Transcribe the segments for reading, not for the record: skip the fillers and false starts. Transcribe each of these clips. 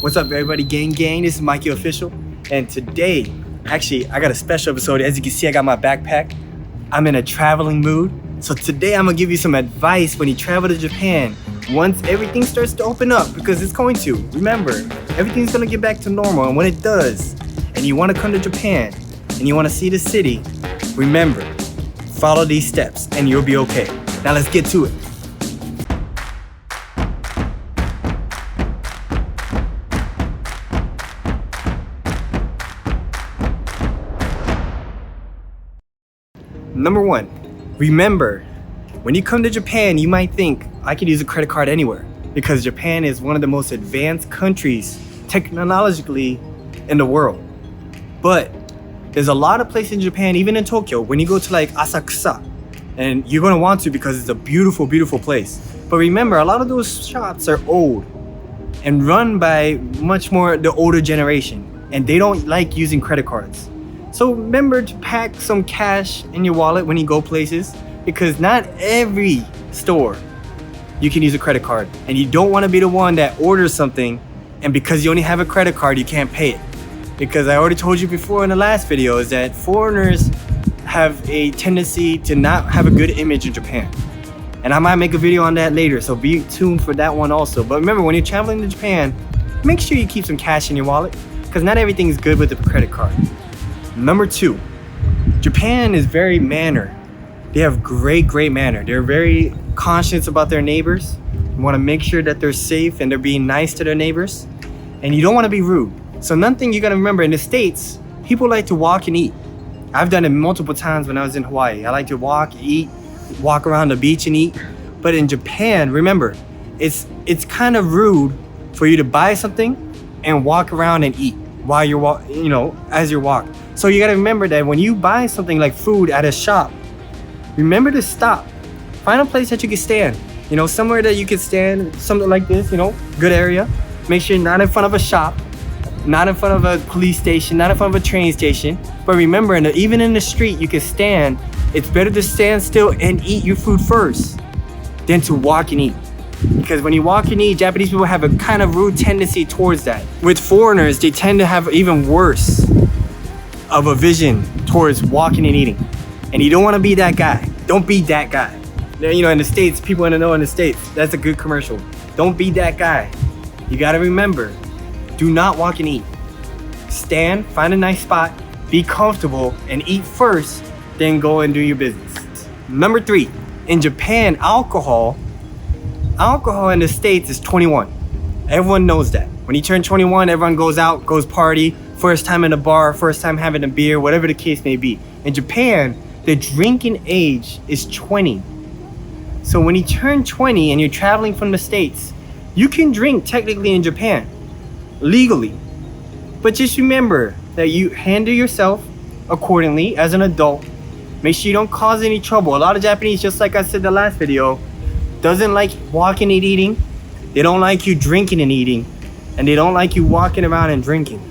What's up, everybody? Gang. This is Mikey Official. And today, actually, I got a special episode. As you can see, I got my backpack. I'm in a traveling mood. So today, I'm gonna give you some advice when you travel to Japan. Once everything starts to open up, because it's going to. Remember, everything's gonna get back to normal. And when it does, and you wanna come to Japan, and you wanna see the city, remember, follow these steps, and you'll be okay. Now let's get to it. Number 1, remember, when you come to Japan, you might think, I could use a credit card anywhere because Japan is one of the most advanced countries technologically in the world. But there's a lot of places in Japan, even in Tokyo, when you go to like Asakusa, and you're gonna want to because it's a beautiful, beautiful place. But remember, a lot of those shops are old and run by much more the older generation, and they don't like using credit cards. So remember to pack some cash in your wallet when you go places, because not every store you can use a credit card, and you don't want to be the one that orders something and because you only have a credit card you can't pay it. Because I already told you before in the last video is that foreigners have a tendency to not have a good image in Japan, and I might make a video on that later, so be tuned for that one also. But remember, when you're traveling to Japan, make sure you keep some cash in your wallet, because not everything is good with the credit card. Number 2, Japan is very mannered. They have great manner. They're very conscious about their neighbors. You want to make sure that they're safe and they're being nice to their neighbors. And you don't want to be rude. So another thing you got to remember, in the States, people like to walk and eat. I've done it multiple times when I was in Hawaii. I like to walk, eat, walk around the beach and eat. But in Japan, remember, it's kind of rude for you to buy something and walk around and eat while you're as you walk. So you gotta remember that when you buy something like food at a shop, remember to stop. Find a place that you can stand. Somewhere that you can stand, something like this, good area. Make sure you're not in front of a shop, not in front of a police station, not in front of a train station. But remember, even in the street, you can stand. It's better to stand still and eat your food first than to walk and eat. Because when you walk and eat, Japanese people have a kind of rude tendency towards that. With foreigners, they tend to have even worse of a vision towards walking and eating. And you don't want to be that guy. Don't be that guy. In the States, people want to know in the States, that's a good commercial. Don't be that guy. You got to remember, do not walk and eat. Stand, find a nice spot, be comfortable, and eat first, then go and do your business. Number 3, in Japan, alcohol in the States is 21. Everyone knows that. When you turn 21, everyone goes out, goes party, first time in a bar, first time having a beer, whatever the case may be. In Japan, the drinking age is 20. So when you turn 20 and you're traveling from the States, you can drink technically in Japan, legally. But just remember that you handle yourself accordingly as an adult. Make sure you don't cause any trouble. A lot of Japanese, just like I said in the last video, doesn't like walking and eating. They don't like you drinking and eating. And they don't like you walking around and drinking.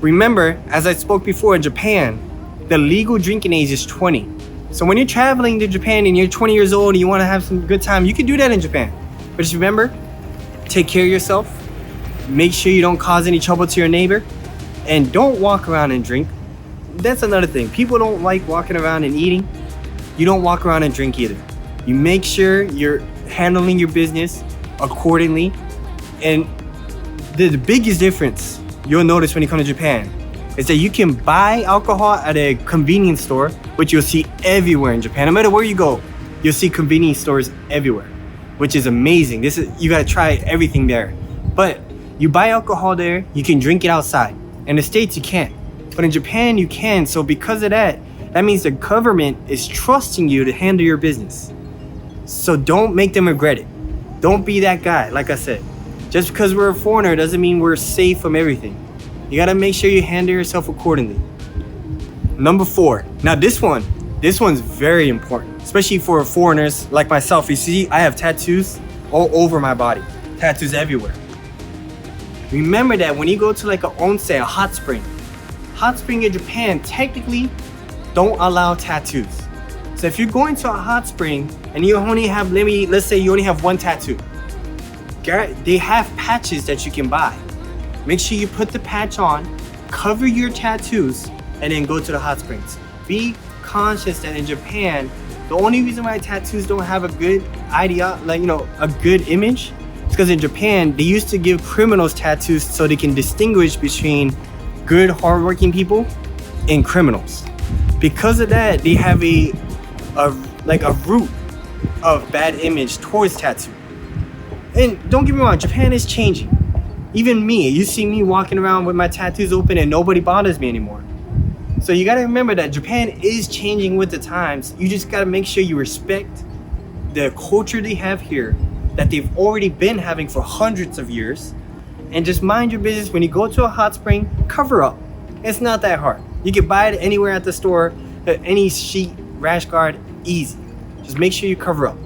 Remember, as I spoke before, in Japan, the legal drinking age is 20. So when you're traveling to Japan and you're 20 years old and you want to have some good time, you can do that in Japan. But just remember, take care of yourself. Make sure you don't cause any trouble to your neighbor. And don't walk around and drink. That's another thing. People don't like walking around and eating. You don't walk around and drink either. You make sure you're handling your business accordingly. And the biggest difference you'll notice when you come to Japan is that you can buy alcohol at a convenience store, which you'll see everywhere in Japan. No matter where you go, you'll see convenience stores everywhere, which is amazing. You gotta try everything there. But you buy alcohol there, you can drink it outside. In the States, you can't. But in Japan, you can. So because of that, that means the government is trusting you to handle your business. So don't make them regret it. Don't be that guy, like I said. Just because we're a foreigner doesn't mean we're safe from everything. You gotta make sure you handle yourself accordingly. Number 4. Now this one's very important, especially for foreigners like myself. You see, I have tattoos all over my body. Tattoos everywhere. Remember that when you go to like a onsen, a hot spring in Japan technically don't allow tattoos. So if you're going to a hot spring and you only have, let's say you only have one tattoo, they have patches that you can buy. make sure you put the patch on, cover your tattoos, and then go to the hot springs. Be conscious that in Japan, the only reason why tattoos don't have a good a good image is because in Japan, they used to give criminals tattoos so they can distinguish between good, hardworking people and criminals. Because of that, they have a root of bad image towards tattoo. And don't get me wrong, Japan is changing. Even me, you see me walking around with my tattoos open and nobody bothers me anymore. So you gotta remember that Japan is changing with the times. You just gotta make sure you respect the culture they have here, that they've already been having for hundreds of years, and just mind your business. When you go to a hot spring, cover up. It's not that hard. You can buy it anywhere at the store, any sheet, rash guard, easy. Just make sure you cover up.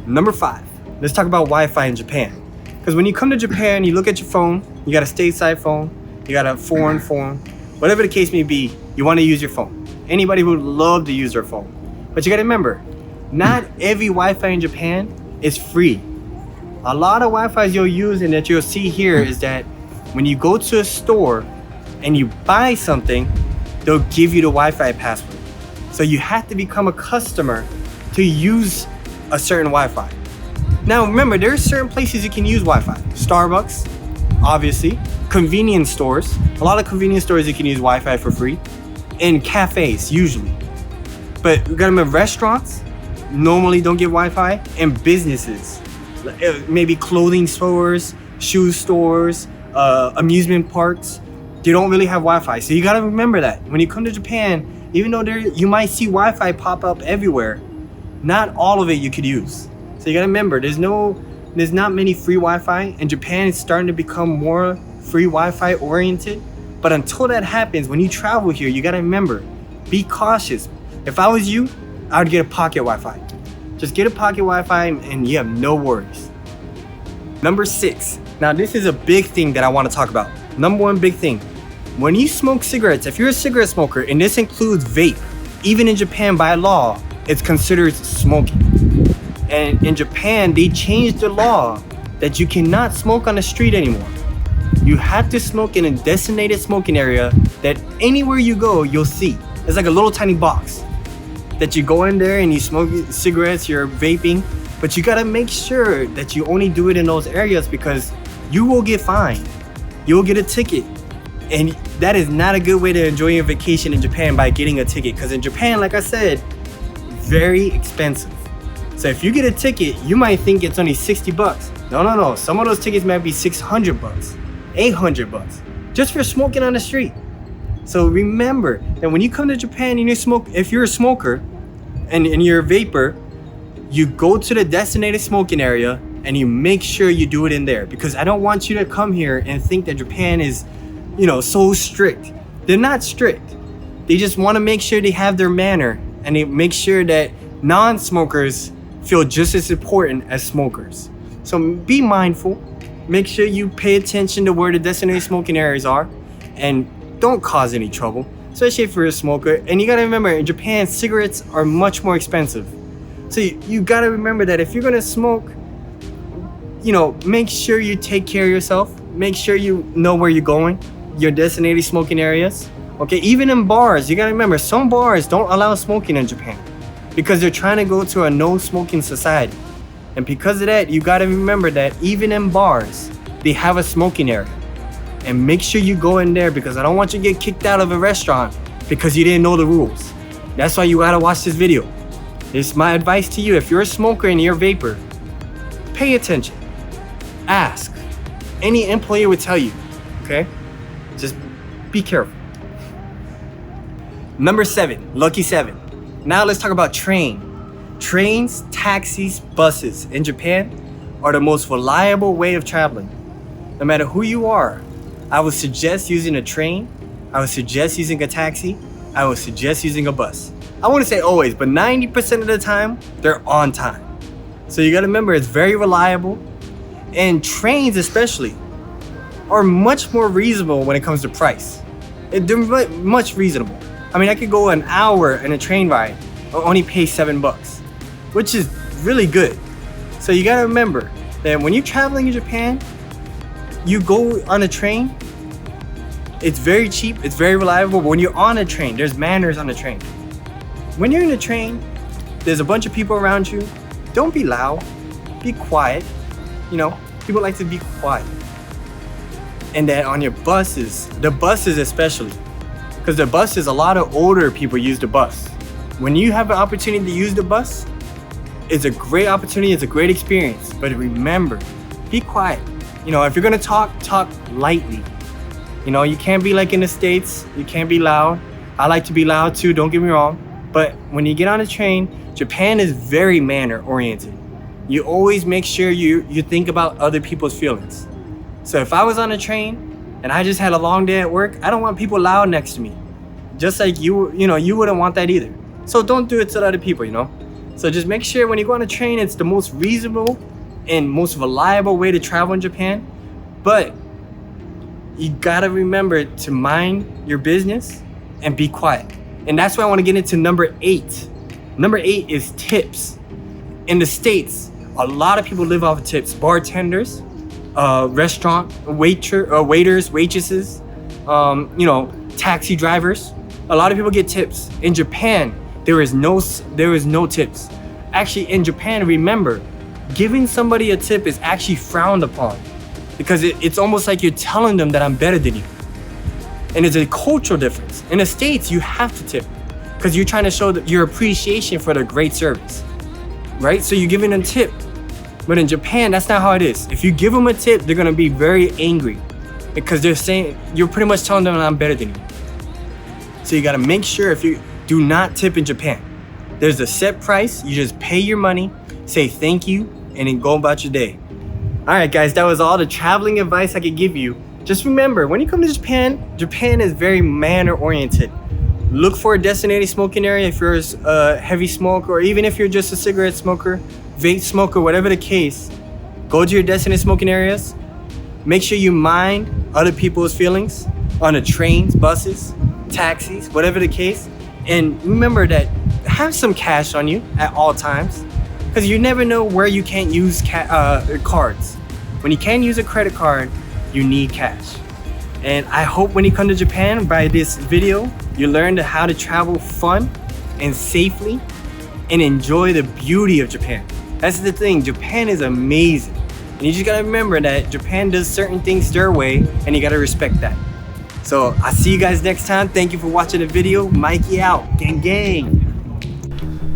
Number 5, let's talk about Wi-Fi in Japan. Because when you come to Japan, you look at your phone, you got a stateside phone, you got a foreign phone, whatever the case may be, you want to use your phone. Anybody would love to use their phone. But you got to remember, not every Wi-Fi in Japan is free. A lot of Wi-Fis you'll use and that you'll see here is that when you go to a store and you buy something, they'll give you the Wi-Fi password. So you have to become a customer to use a certain Wi-Fi. Now remember, there are certain places you can use Wi-Fi. Starbucks, obviously. Convenience stores. A lot of convenience stores you can use Wi-Fi for free. And cafes, usually. But you gotta remember, restaurants normally don't get Wi-Fi. And businesses, maybe clothing stores, shoe stores, amusement parks, they don't really have Wi-Fi. So you gotta remember that. When you come to Japan, even though you might see Wi-Fi pop up everywhere, not all of it you could use. So you gotta remember, there's not many free Wi-Fi, and Japan is starting to become more free Wi-Fi oriented. But until that happens, when you travel here, you gotta remember, be cautious. If I was you, I would get a pocket Wi-Fi. Just get a pocket Wi-Fi and you have no worries. Number 6. Now this is a big thing that I want to talk about. Number 1 big thing. When you smoke cigarettes, if you're a cigarette smoker, and this includes vape, even in Japan by law, it's considered smoking. And in Japan, they changed the law that you cannot smoke on the street anymore. You have to smoke in a designated smoking area that anywhere you go, you'll see. It's like a little tiny box that you go in there and you smoke cigarettes, you're vaping, but you gotta make sure that you only do it in those areas because you will get fined. You'll get a ticket. And that is not a good way to enjoy your vacation in Japan, by getting a ticket. Because in Japan, like I said, very expensive. So if you get a ticket, you might think it's only $60. No. Some of those tickets might be $600, $800, just for smoking on the street. So remember that when you come to Japan and if you're a smoker and you're a vapor, you go to the designated smoking area and you make sure you do it in there. Because I don't want you to come here and think that Japan is, so strict. They're not strict. They just want to make sure they have their manner, and they make sure that non-smokers feel just as important as smokers. So be mindful. Make sure you pay attention to where the designated smoking areas are, and don't cause any trouble, especially if you're a smoker. And you gotta remember, in Japan, cigarettes are much more expensive. So you gotta remember that if you're gonna smoke, make sure you take care of yourself. Make sure you know where you're going, your designated smoking areas. Okay, even in bars, you gotta remember, some bars don't allow smoking in Japan because they're trying to go to a no smoking society. And because of that, you gotta remember that even in bars, they have a smoking area. And make sure you go in there, because I don't want you to get kicked out of a restaurant because you didn't know the rules. That's why you gotta watch this video. This is my advice to you. If you're a smoker and you're a vapor, pay attention. Ask. Any employer would tell you, okay? Just be careful. Number 7, lucky 7. Now let's talk about train. Trains, taxis, buses in Japan are the most reliable way of traveling. No matter who you are, I would suggest using a train. I would suggest using a taxi. I would suggest using a bus. I wouldn't say always, but 90% of the time, they're on time. So you gotta remember, it's very reliable. And trains especially are much more reasonable when it comes to price. They're much reasonable. I mean, I could go an hour in a train ride and only pay $7, which is really good. So you gotta remember that when you're traveling in Japan, you go on a train, it's very cheap, it's very reliable, but when you're on a train, there's manners on the train. When you're in a train, there's a bunch of people around you. Don't be loud, be quiet. You know, people like to be quiet. And then on your buses, the buses especially, because the buses, a lot of older people use the bus. When you have an opportunity to use the bus, it's a great opportunity, it's a great experience. But remember, be quiet. You know, if you're gonna talk lightly. You know, you can't be like in the States, you can't be loud. I like to be loud too, don't get me wrong. But when you get on a train, Japan is very manner oriented. You always make sure you think about other people's feelings. So if I was on a train and I just had a long day at work, I don't want people loud next to me. Just like you wouldn't want that either. So don't do it to other people, you know? So just make sure when you go on a train, it's the most reasonable and most reliable way to travel in Japan. But you gotta remember to mind your business and be quiet. And that's why I wanna get into number 8. Number 8 is tips. In the States, a lot of people live off of tips. Bartenders, restaurant waiters, waitresses, taxi drivers. A lot of people get tips. In Japan, there is no tips. Actually, in Japan, remember, giving somebody a tip is actually frowned upon because it's almost like you're telling them that I'm better than you. And it's a cultural difference. In the States, you have to tip because you're trying to show your appreciation for their great service, right? So you're giving them a tip. But in Japan, that's not how it is. If you give them a tip, they're gonna be very angry because they're saying, you're pretty much telling them I'm better than you. So you gotta make sure if you do not tip in Japan. There's a set price, you just pay your money, say thank you, and then go about your day. All right, guys, that was all the traveling advice I could give you. Just remember, when you come to Japan, Japan is very manner-oriented. Look for a designated smoking area if you're a heavy smoker, or even if you're just a cigarette smoker, vape smoker, whatever the case. Go to your designated smoking areas. Make sure you mind other people's feelings on the trains, buses, taxis, whatever the case. And remember that have some cash on you at all times, because you never know where you can't use cards. When you can't use a credit card, you need cash. And I hope when you come to Japan, by this video, you learn how to travel fun and safely and enjoy the beauty of Japan. That's the thing, Japan is amazing. And you just gotta remember that Japan does certain things their way, and you gotta respect that. So I'll see you guys next time. Thank you for watching the video. Mikey out. Gang gang.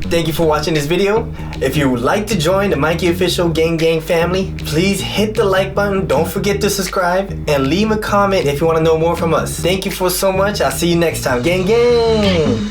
Thank you for watching this video. If you would like to join the Mikey Official Gang Gang family, please hit the like button. Don't forget to subscribe and leave a comment if you want to know more from us. Thank you for so much. I'll see you next time. Gang gang.